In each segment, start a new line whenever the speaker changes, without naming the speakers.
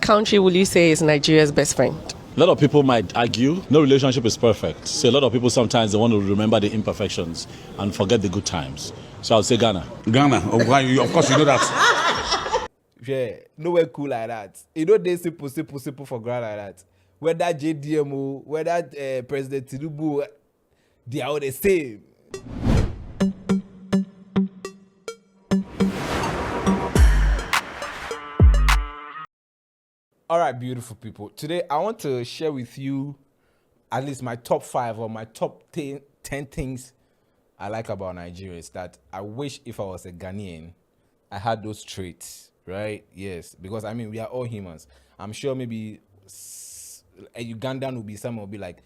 country will you say is Nigeria's best friend?
A lot of people might argue no relationship is perfect. So a lot of people sometimes they want to remember the imperfections and forget the good times. So I'll say Ghana.
Ghana, of course you know that.
Yeah, nowhere cool like that. You know they simple for Ghana like that. Whether JDM, whether President Tinubu, they are all the same. All right, beautiful people. Today, I want to share with you at least my top 5 or my top 10 things I like about Nigerians that I wish if I was a Ghanaian, I had those traits, right? Yes, because I mean, we are all humans. I'm sure maybe a Ugandan will be someone will be like,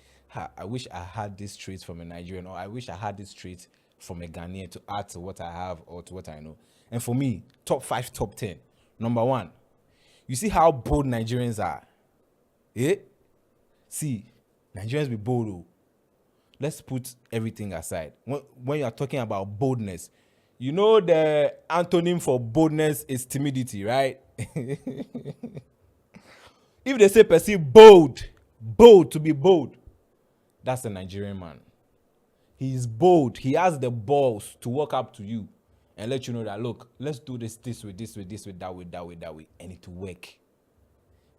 I wish I had these traits from a Nigerian, or I wish I had these traits from a Ghanaian to add to what I have or to what I know. And for me, top 5, top 10. Number 1. You see how bold Nigerians are? Eh? See, Nigerians be bold. Oh. Let's put everything aside. When you are talking about boldness, you know the antonym for boldness is timidity, right? If they say perceive bold, to be bold, that's a Nigerian man. He is bold. He has the balls to walk up to you and let you know that, look, let's do this way, that way, and it will work.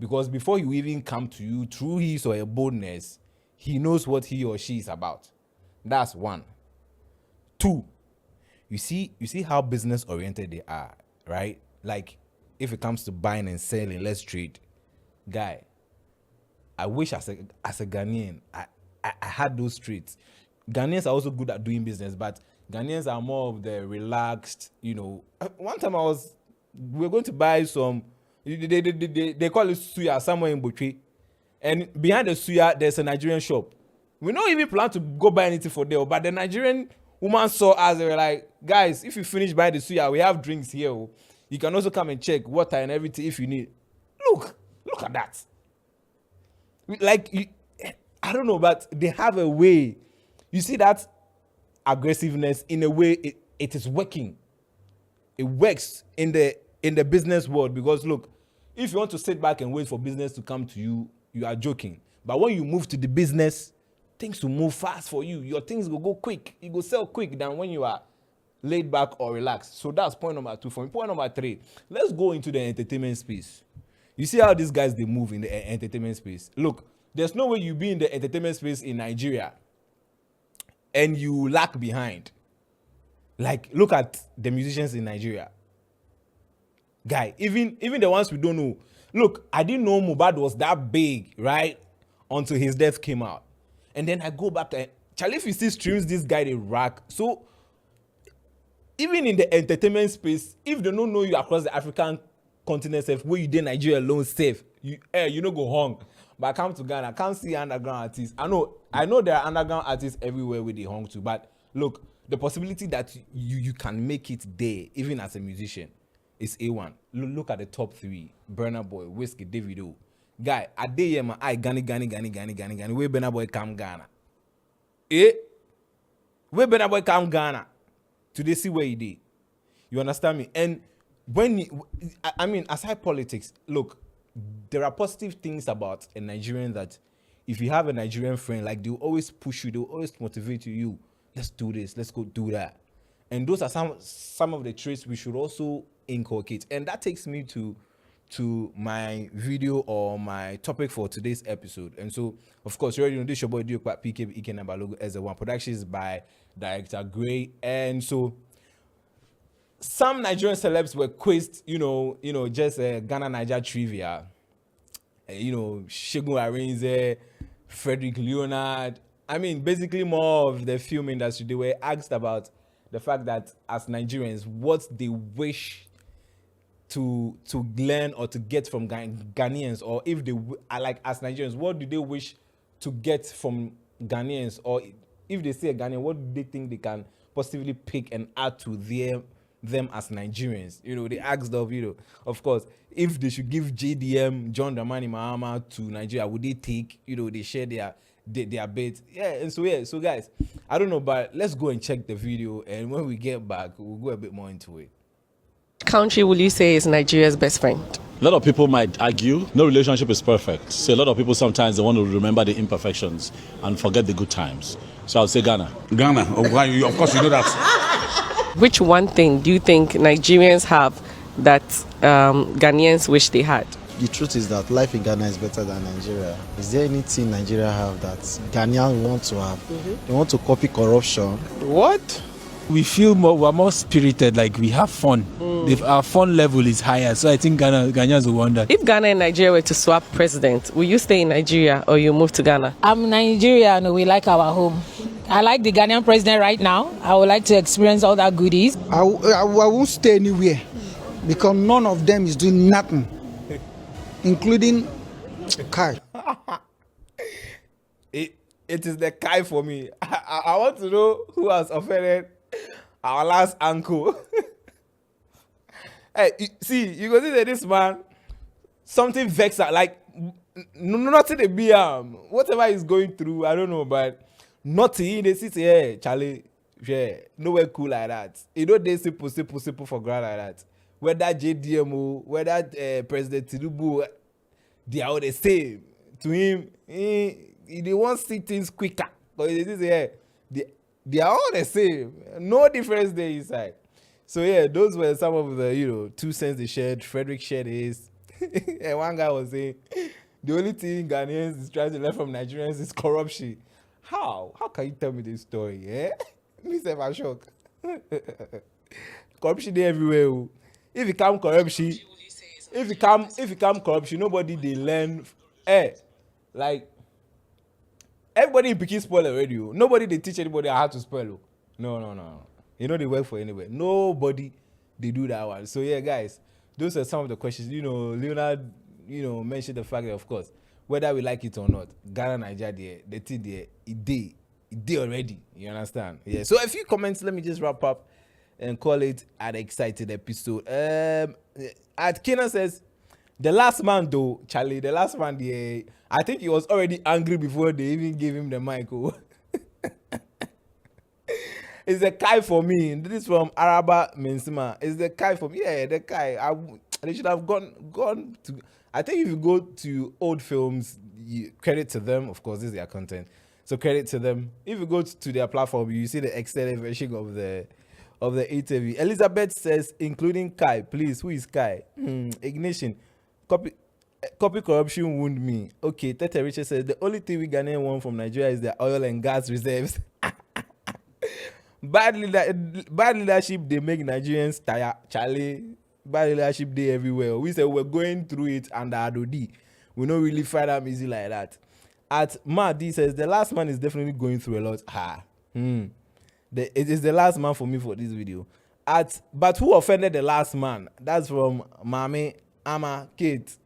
Because before you even come to you through his or her boldness, he knows what he or she is about. That's 1. 2, you see how business oriented they are, right? Like, if it comes to buying and selling, let's trade. Guy, I wish as a Ghanaian, I had those traits. Ghanaians are also good at doing business, but Ghanaians are more of the relaxed, you know. One time we were going to buy some, they call it suya somewhere in Butri. And behind the suya, there's a Nigerian shop. We don't even plan to go buy anything for there, but the Nigerian woman saw us, they were like, guys, if you finish buying the suya, we have drinks here. You can also come and check water and everything if you need. Look at that. Like, I don't know, but they have a way. You see that aggressiveness in a way it is working. It works in the business world because look, if you want to sit back and wait for business to come to you, you are joking. But when you move to the business, things will move fast for you. Your things will go quick. You go sell quick than when you are laid back or relaxed. So that's point number 2 for me. Point number 3, let's go into the entertainment space. You see how these guys they move in the entertainment space. Look, there's no way you be in the entertainment space in Nigeria and you lag behind. Like, look at the musicians in Nigeria. Guy, even the ones we don't know. Look, I didn't know Mohbad was that big, right? Until his death came out. And then I go back to Charlie, if you see streams, this guy they rack. So even in the entertainment space, if they don't know you across the African continent safe, where you did Nigeria alone safe, you don't go hung. But I come to Ghana, I can't see underground artists. I know there are underground artists everywhere where they hung to, but look, the possibility that you can make it there, even as a musician, is A1. Look at the top 3: Burna Boy, Whiskey, Davido. Guy, I day here, I Gani. Where Burna Boy come Ghana? Where Burna Boy come Ghana? Today see where he did. You understand me? And I mean, aside politics, look, there are positive things about a Nigerian that if you have a Nigerian friend, like they'll always push you, they'll always motivate you. Let's do this, let's go do that. And those are some of the traits we should also inculcate. And that takes me to my video or my topic for today's episode. And so, of course, you already know this your boy Diokwa PK Ike number logo as the one. Production is by Director Gray. And so some Nigerian celebs were quizzed, just Ghana Niger trivia. Segun Arinze, Frederick Leonard. I mean, basically more of the film industry. They were asked about the fact that as Nigerians, what they wish to learn or to get from Ghanaians, or if they like as Nigerians, what do they wish to get from Ghanaians, or if they say a Ghanaian, what do they think they can possibly pick and add to them as Nigerians? They asked of course, if they should give JDM, John Dramani Mahama, to Nigeria, would they take? They share their bets. So guys, I don't know, but let's go and check the video, and when we get back, we'll go a bit more into it.
Country will you say is Nigeria's best friend?
A lot of people might argue no relationship is perfect. So a lot of people sometimes they want to remember the imperfections and forget the good times. So I'll say Ghana.
Ghana. Of course, you know that.
Which one thing do you think Nigerians have that Ghanaians wish they had?
The truth is that life in Ghana is better than Nigeria. Is there anything Nigeria have that Ghanaians want to have? They want to copy corruption.
What? We feel we're more spirited, like we have fun. Our fun level is higher, so I think Ghanaians will wonder.
If Ghana and Nigeria were to swap president, will you stay in Nigeria or you move to Ghana?
I'm Nigerian. We like our home. I like the Ghanaian president right now. I would like to experience all that goodies.
I won't stay anywhere because none of them is doing nothing, including Kai.
It is the Kai for me. I want to know who has offended our last uncle. Hey, you go see that this man, something vexed her, like nothing to be whatever he's going through, I don't know, but nothing. They see hey, Charlie, yeah, nowhere cool like that. You know they simple for ground like that. Whether JDMO, whether President Tinubu, they are all the same. To him, they want to see things quicker. But they are all the same. No difference there inside. So yeah, those were some of the 2 cents they shared. Frederick shared his. And one guy was saying the only thing Ghanaians is trying to learn from Nigerians is corruption. How? How can you tell me this story? Yeah? Me say I'm shocked. Corruption there everywhere. If you come corruption, nobody they learn. Like everybody in Pikin spoil already. Nobody they teach anybody how to spell. No. You know they work for anywhere. Nobody they do that one. So yeah, guys, those are some of the questions. Leonard, mentioned the fact that of course, whether we like it or not, Ghana, Nigeria, the thing there, it did already. You understand? Yeah. So a few comments. Let me just wrap up and call it an excited episode. At Kena says, the last man though, Charlie, the last man, I think he was already angry before they even gave him the mic. It's the Kai for me. This is from Araba Mensima. It's the Kai for me. Yeah, the Kai. They should have gone to. I think if you go to old films, credit to them. Of course, this is their content, so credit to them. If you go to their platform, you see the extended version of the interview. Elizabeth says, including Kai. Please, who is Kai? Ignition. Copy corruption wound me. Okay, Tete Richard says the only thing we Ghanaian want from Nigeria is their oil and gas reserves. Bad leadership, they make Nigerians tired. Charlie, bad leadership, they everywhere. We say we're going through it under Adodi. We don't really find them easy like that. At Mahdi says the last man is definitely going through a lot. It is the last man for me for this video. But who offended the last man? That's from Mami Ama Kate.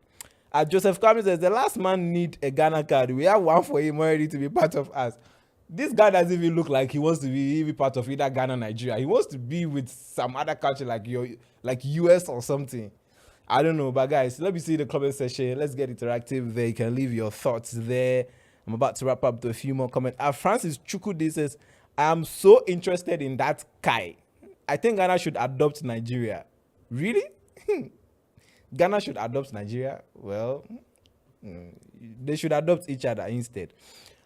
At Joseph Kwame says the last man need a Ghana card. We have one for him already to be part of us. This guy doesn't even look like he wants to be part of either Ghana or Nigeria. He wants to be with some other country like US or something. I don't know, but guys, let me see the comment section. Let's get interactive there. You can leave your thoughts there. I'm about to wrap up to a few more comments. Francis Chukwudi says, I'm so interested in that Kai. I think Ghana should adopt Nigeria. Really? Ghana should adopt Nigeria? Well, they should adopt each other instead.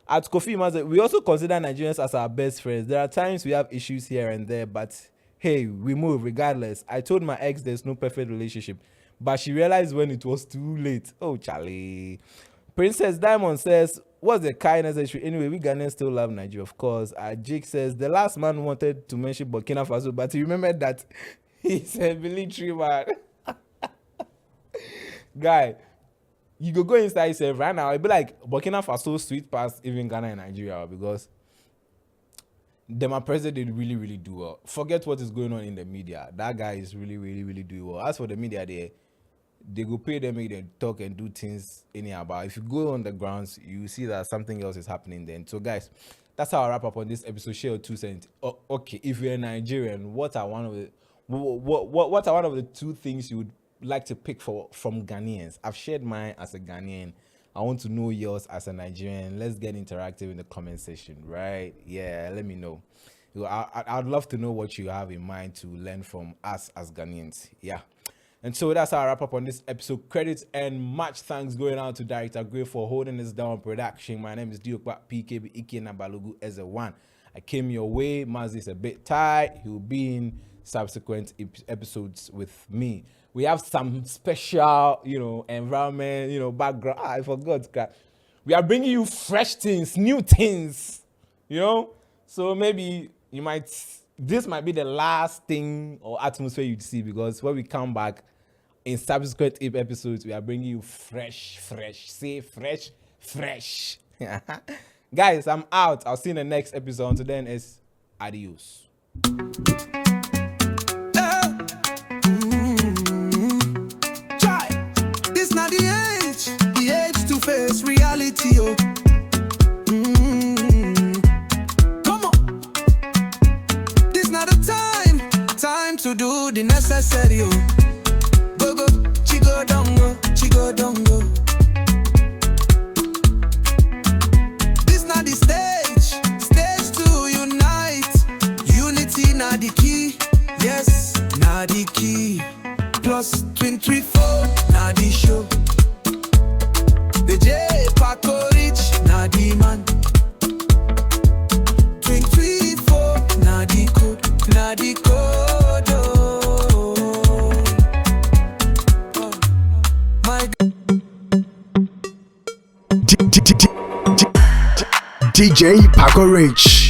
At Kofi Maze, we also consider Nigerians as our best friends. There are times we have issues here and there, but hey, we move regardless. I told my ex there's no perfect relationship, but she realized when it was too late. Oh, Charlie. Princess Diamond says, what's the kindness issue? Anyway, we Ghanaians still love Nigeria, of course. Jake says, the last man wanted to mention Burkina Faso, but he remembered that he's a military man. Guy, you go inside yourself right now. It'd be like Burkina Faso sweet past even Ghana and Nigeria because my president did really do well. Forget what is going on in the media. That guy is really doing well. As for the media, they go pay them, make them talk and do things anyhow. But if you go on the grounds, you see that something else is happening then. So guys, that's how I wrap up on this episode. Share your 2 cents. Okay, if you're a Nigerian, what are one of the 2 things you would like to pick from Ghanaians? I've shared mine as a Ghanaian. I want to know yours as a Nigerian. Let's get interactive in the comment section, right? Yeah, let me know. I'd love to know what you have in mind to learn from us as Ghanaians. Yeah. And so that's our wrap up on this episode. Credits and much thanks going out to Director Gray for holding us down production. My name is Diokba PKB Ike Nabalogu as a one. I came your way. Mazi is a bit tired. He will be in subsequent episodes with me. We have some special, environment, background. I forgot, crap. We are bringing you fresh things, new things, So maybe this might be the last thing or atmosphere you'd see, because when we come back in subsequent episodes, we are bringing you fresh. Say fresh. Guys, I'm out. I'll see you in the next episode. Until then, it's adios.
This not the age to face reality, yo. Come on, this not the time to do the necessary, yo. Go, chigo dongo. This not the stage to unite. Unity not the key, yes, not the key. Plus 234, na the show. The J Paco Rich, na the man. 234, na the code, oh. My
DJ Paco Rich.